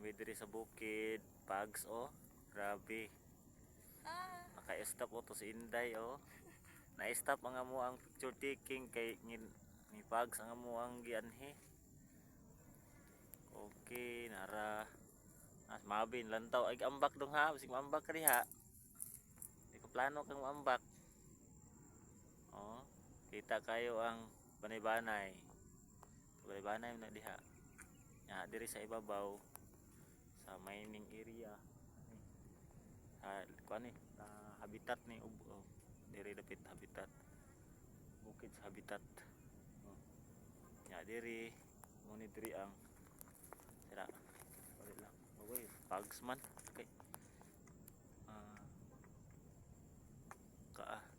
Kami diri sa bukid, Pags oh. Grabe. Naka-stop oh to si Inday oh. Na-stop ang amo ang picture taking kay ni Pags ang amo ang gianhi. Okay, nara. Mabin lantaw ay ambak dong ha, bisig ambak ka diha. Di ko plano kang ambak. Oh, kita kayo ang banay-banay. Banay-banay na diha. Ya, diri sa ibabaw sa mining area. Kuan ni habitat ni ubo. Diri dapit habitat. Bukid sa habitat. Ya diri mo ni diri ang sira. Wala lang. Oy, Pags man. Okay.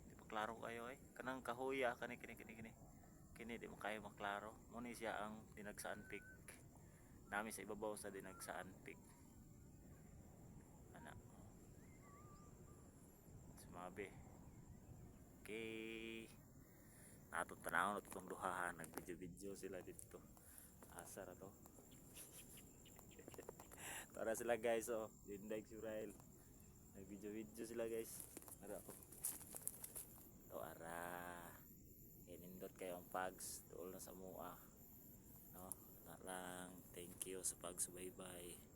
Di pa klaro kayo eh. Kanang kahuya kani. Kini di mo kayo maklaro. Mo ni siya ang Dinagsaan Peak. Nami sa ibabaw sa Dinagsaan Peak. Ana. Sumabi. Okay. Natong tanawon itong duhahan. Nag-video sila dito. Asar to. Para sila guys oh. Dinday Surail. Nag-video sila guys. Ara ko. To ara. Inindot kayo ang Pags. Tuol na sa mua. No? Na lang. Thank you sa pagsubaybay.